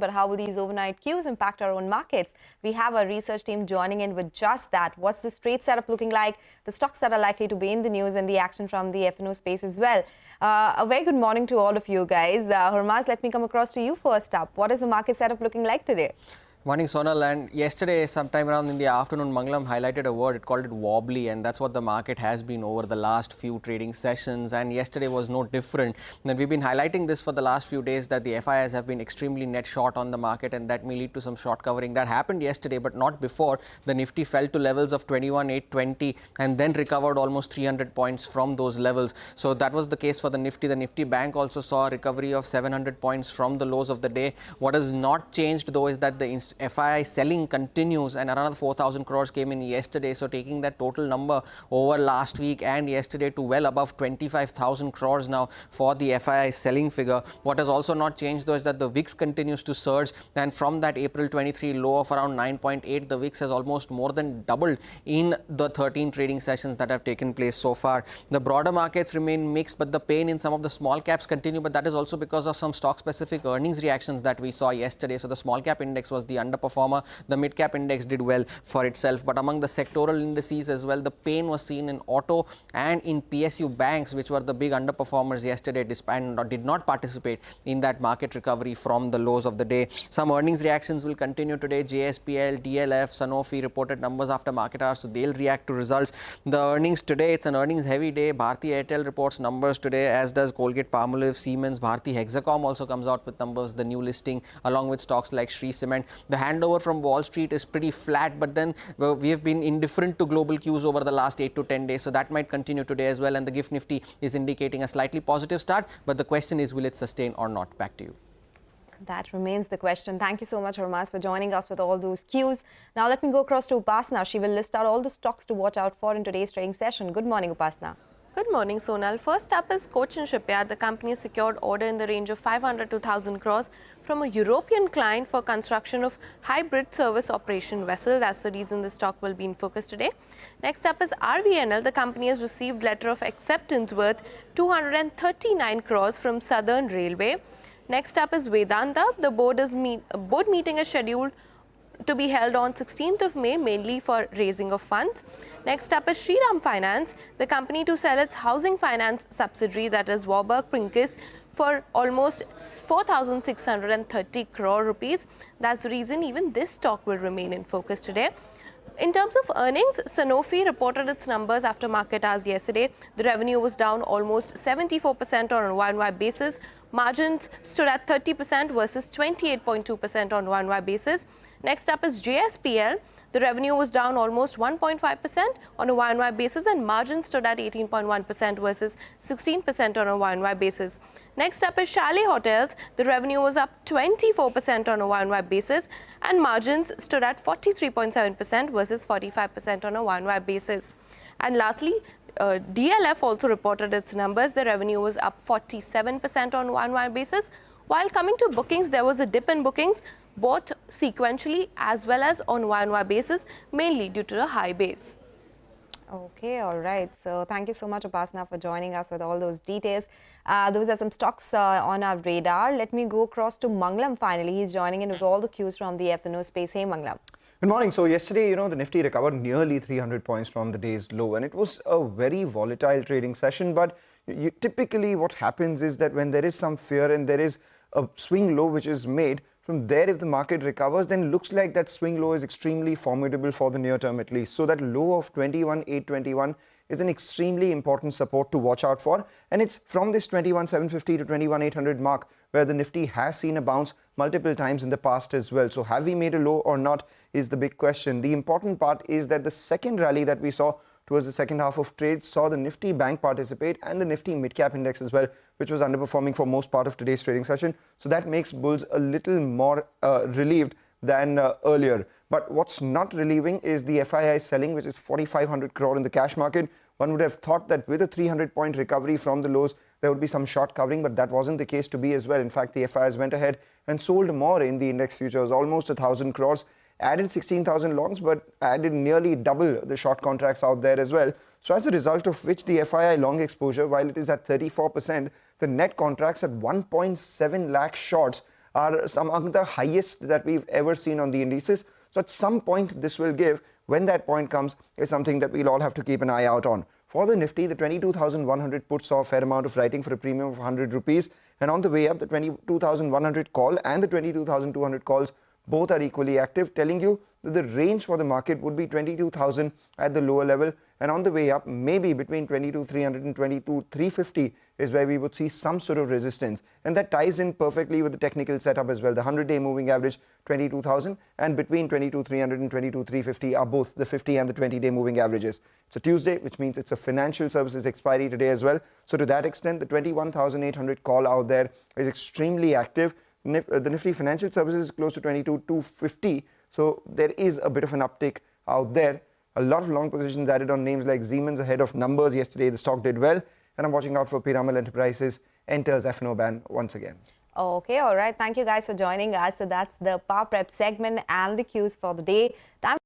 but how will these overnight cues impact our own markets? We have our research team joining in with just that. What's the trade setup looking like, the stocks that are likely to be in the news, and the action from the F&O space as well. A very good morning to all of you guys. Hormaz, let me come across to you first up. What is the market setup looking like today? Morning, Sonal. And yesterday, sometime around in the afternoon, Mangalam highlighted a word. It called it wobbly, and that's what the market has been over the last few trading sessions. And yesterday was no different. And we've been highlighting this for the last few days that the FIIs have been extremely net short on the market, and that may lead to some short covering. That happened yesterday, but not before. The Nifty fell to levels of 21,820 and then recovered almost 300 points from those levels. So that was the case for the Nifty. The Nifty Bank also saw a recovery of 700 points from the lows of the day. What has not changed, though, is that the FII selling continues, and around 4,000 crores came in yesterday. So taking that total number over last week and yesterday to well above 25,000 crores now for the FII selling figure. What has also not changed, though, is that the VIX continues to surge, and from that April 23 low of around 9.8, the VIX has almost more than doubled in the 13 trading sessions that have taken place so far. The broader markets remain mixed, but the pain in some of the small caps continue, but that is also because of some stock specific earnings reactions that we saw yesterday. So the small cap index was the underperformer. The mid cap index did well for itself, but among the sectoral indices as well, the pain was seen in auto and in PSU banks, which were the big underperformers yesterday, despite did not participate in that market recovery from the lows of the day. Some earnings reactions will continue today. JSPL, DLF, Sanofi reported numbers after market hours, so they'll react to results. The earnings today, it's an earnings heavy day. Bharti Airtel reports numbers today, as does Colgate Palmolive, Siemens, Bharti Hexacom also comes out with numbers, the new listing, along with stocks like Shree Cement. The handover from Wall Street is pretty flat, but then we have been indifferent to global cues over the last 8 to 10 days, so that might continue today as well. And the GIFT Nifty is indicating a slightly positive start, but the question is, will it sustain or not? Back to you. That remains the question. Thank you so much, Hormaz, for joining us with all those cues. Now let me go across to Upasna. She will list out all the stocks to watch out for in today's trading session. Good morning, Upasna. Good morning, Sonal. First up is Cochin Shipyard. The company has secured order in the range of 500 to 1,000 crores from a European client for construction of hybrid service operation vessel. That's the reason the stock will be in focus today. Next up is RVNL. The company has received letter of acceptance worth 239 crores from Southern Railway. Next up is Vedanta. The board meeting is scheduled to be held on 16th of May, mainly for raising of funds. Next up is Shriram Finance, the company to sell its housing finance subsidiary, that is Warburg Pincus, for almost 4,630 crore rupees. That's the reason even this stock will remain in focus today. In terms of earnings, Sanofi reported its numbers after market hours yesterday. The revenue was down almost 74% on a Y-on-Y basis. Margins stood at 30% versus 28.2% on Y-on-Y basis. Next up is JSPL. The revenue was down almost 1.5% on a Y-on-Y basis, and margins stood at 18.1% versus 16% on a Y-on-Y basis. Next up is Chalet Hotels. The revenue was up 24% on a Y-on-Y basis, and margins stood at 43.7% versus 45% on a Y-on-Y basis. And lastly, DLF also reported its numbers. The revenue was up 47% on Y-on-Y basis. While coming to bookings, there was a dip in bookings, both sequentially as well as on Y-on-Y basis, mainly due to the high base. Okay, all right. So thank you so much, Upasna, for joining us with all those details. Those are some stocks on our radar. Let me go across to Mangalam finally. He's joining in with all the cues from the F&O space. Hey, Mangalam. Good morning. So yesterday, the Nifty recovered nearly 300 points from the day's low, and it was a very volatile trading session. But typically what happens is that when there is some fear and there is a swing low which is made, from there, if the market recovers, then looks like that swing low is extremely formidable for the near term at least. So that low of 21,821 is an extremely important support to watch out for. And it's from this 21,750 to 21,800 mark where the Nifty has seen a bounce multiple times in the past as well. So have we made a low or not is the big question. The important part is that the second rally that we saw towards the second half of trade saw the Nifty Bank participate and the Nifty Midcap Index as well, which was underperforming for most part of today's trading session. So that makes bulls a little more relieved than earlier. But what's not relieving is the FII selling, which is 4,500 crore in the cash market. One would have thought that with a 300-point recovery from the lows, there would be some short covering, but that wasn't the case to be as well. In fact, the FIIs went ahead and sold more in the index futures, almost 1,000 crores. Added 16,000 longs, but added nearly double the short contracts out there as well. So as a result of which the FII long exposure, while it is at 34%, the net contracts at 1.7 lakh shorts are some among the highest that we've ever seen on the indices. So at some point this will give. When that point comes is something that we'll all have to keep an eye out on. For the Nifty, the 22,100 put saw a fair amount of writing for a premium of 100 rupees. And on the way up, the 22,100 call and the 22,200 calls both are equally active, telling you that the range for the market would be 22,000 at the lower level, and on the way up, maybe between 22,300 and 22,350 is where we would see some sort of resistance. And that ties in perfectly with the technical setup as well. The 100-day moving average 22,000, and between 22,300 and 22,350 are both the 50 and the 20-day moving averages. It's a Tuesday, which means it's a financial services expiry today as well. So to that extent, the 21,800 call out there is extremely active. The Nifty Financial Services is close to 22,250. So there is a bit of an uptick out there. A lot of long positions added on names like Siemens ahead of numbers yesterday. The stock did well. And I'm watching out for Piramal Enterprises enters F&O ban once again. Okay, all right. Thank you guys for joining us. So that's the Power Prep segment and the cues for the day. Time